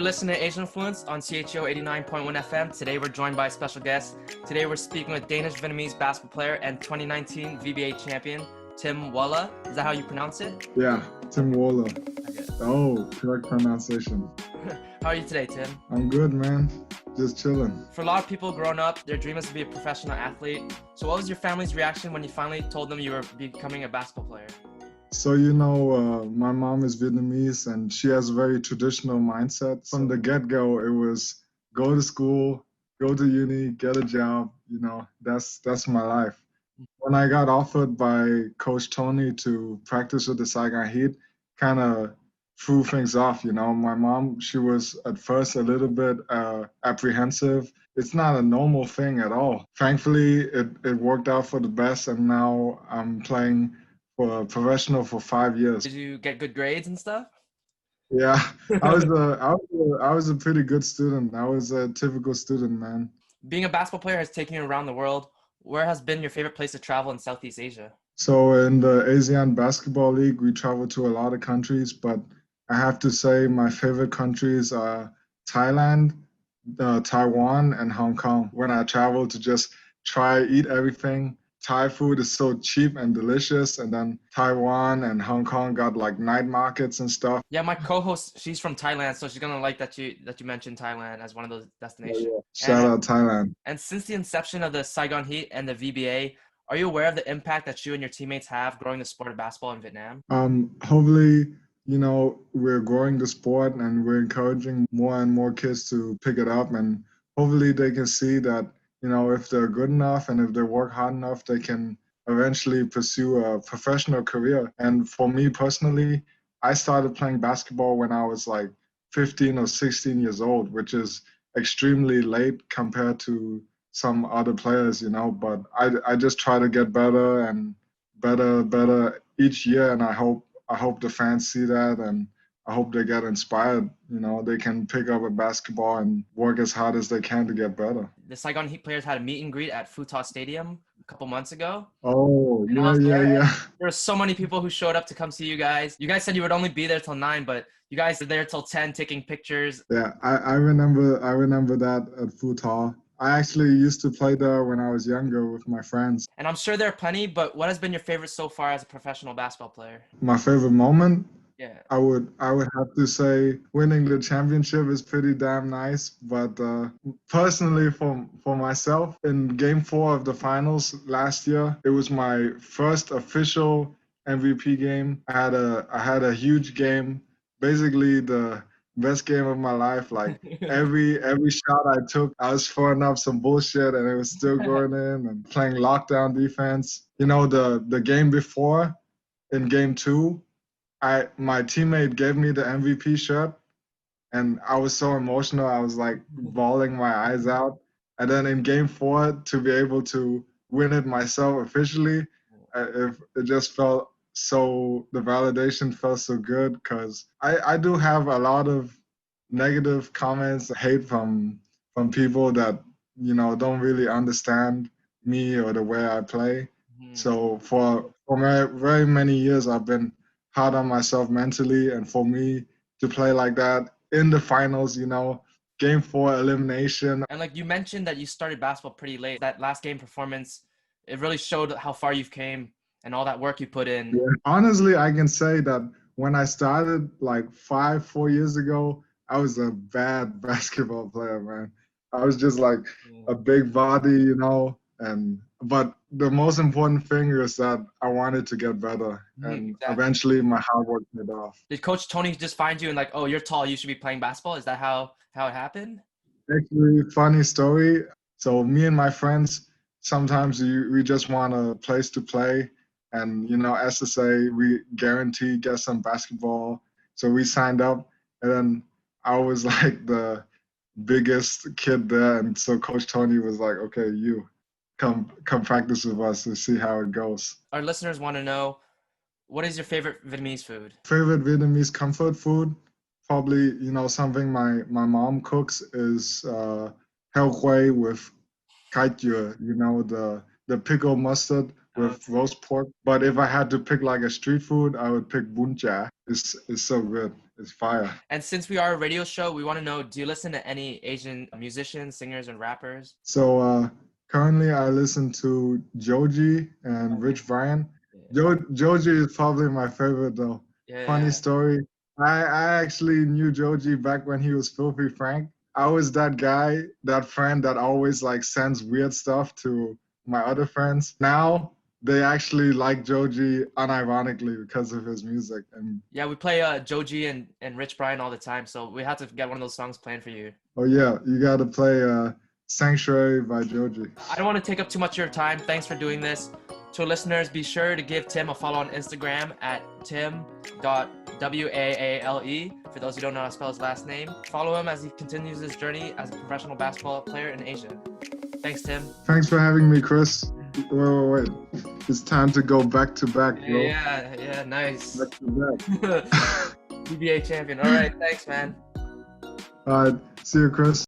You're listening to Asianfluence on CHUO 89.1 FM. Today we're joined by a special guest. Today we're speaking with Danish-Vietnamese basketball player and 2019 VBA champion, Tim Waale. Is that how you pronounce it? Yeah, Tim Waale. Oh, correct pronunciation. How are you today, Tim? I'm good, man. Just chilling. For a lot of people growing up, their dream is to be a professional athlete. So what was your family's reaction when you finally told them you were becoming a basketball player? So, my mom is Vietnamese and she has a very traditional mindset. From the get-go, it was go to school, go to uni, get a job. That's my life. When I got offered by Coach Tony to practice with the Saigon Heat, kind of threw things off. My mom, she was at first a little bit apprehensive. It's not a normal thing at all. Thankfully, it worked out for the best, and now I'm playing for a professional for 5 years. Did you get good grades and stuff? Yeah, I was a pretty good student. I was a typical student, man. Being a basketball player has taken you around the world. Where has been your favorite place to travel in Southeast Asia? So in the Asian Basketball League, we travel to a lot of countries, but I have to say my favorite countries are Thailand, Taiwan, and Hong Kong. When I travel to just eat everything, Thai food is so cheap and delicious, and then Taiwan and Hong Kong got like night markets and stuff. Yeah, my co-host, she's from Thailand, so she's gonna like that you mentioned Thailand as one of those destinations. Yeah. Shout out Thailand. And since the inception of the Saigon Heat and the VBA, are you aware of the impact that you and your teammates have growing the sport of basketball in Vietnam? Hopefully, we're growing the sport and we're encouraging more and more kids to pick it up, and hopefully they can see that if they're good enough and if they work hard enough, they can eventually pursue a professional career. And for me personally, I started playing basketball when I was like 15 or 16 years old, which is extremely late compared to some other players, but I just try to get better and better each year, and I hope the fans see that, and I hope they get inspired. They can pick up a basketball and work as hard as they can to get better. The Saigon Heat players had a meet and greet at Phu Thai Stadium a couple months ago. Oh, yeah. There were so many people who showed up to come see you guys. You guys said you would only be there till 9, but you guys were there till 10 taking pictures. Yeah, I remember that at Phu Thai. I actually used to play there when I was younger with my friends. And I'm sure there are plenty, but what has been your favorite so far as a professional basketball player? My favorite moment? Yeah. I would have to say winning the championship is pretty damn nice. But personally, for myself, in Game 4 of the finals last year, it was my first official MVP game. I had a huge game, basically the best game of my life. Like every shot I took, I was throwing up some bullshit and it was still going in, and playing lockdown defense. The game before, in Game 2, my teammate gave me the MVP shirt and I was so emotional. I was like bawling my eyes out. And then in Game 4, to be able to win it myself officially, it just felt so, the validation felt so good, because I do have a lot of negative comments, hate from people that, don't really understand me or the way I play. Mm-hmm. So for very many years, I've been hard on myself mentally, and for me to play like that in the finals, Game 4 elimination. And like you mentioned that you started basketball pretty late. That last game performance, it really showed how far you've came and all that work you put in. Yeah. Honestly, I can say that when I started like 4 years ago, I was a bad basketball player, man. I was just like a big body, but the most important thing is that I wanted to get better, and eventually my hard work paid off. Did Coach Tony just find you and like, oh, you're tall, you should be playing basketball? Is that how it happened? Actually, funny story. So me and my friends, sometimes we just want a place to play, and SSA, we guarantee get some basketball. So we signed up, and then I was like the biggest kid there, and so Coach Tony was like, okay, you come practice with us to see how it goes. Our listeners want to know, what is your favorite Vietnamese food? Favorite Vietnamese comfort food? Probably, something my mom cooks is heo quay with cải dừa, the pickled mustard with roast pork. But if I had to pick like a street food, I would pick bún chả. It's so good. is fire. And since we are a radio show, we want to know, do you listen to any Asian musicians, singers, and rappers? So currently I listen to Joji and Rich Brian. Joji is probably my favorite though. Funny story. I actually knew Joji back when he was Filthy Frank. I was that guy, that friend that always like sends weird stuff to my other friends. Now they actually like Joji unironically because of his music. And yeah, we play Joji and Rich Brian all the time, so we have to get one of those songs planned for you. Oh yeah, you gotta play Sanctuary by Joji. I don't want to take up too much of your time. Thanks for doing this. To listeners, be sure to give Tim a follow on Instagram at tim.waale. For those who don't know how to spell his last name, follow him as he continues his journey as a professional basketball player in Asia. Thanks, Tim. Thanks for having me, Chris. Wait. It's time to go back to back, bro. Yeah, nice. Back to back. VBA champion. All right, thanks, man. All right, see you, Chris.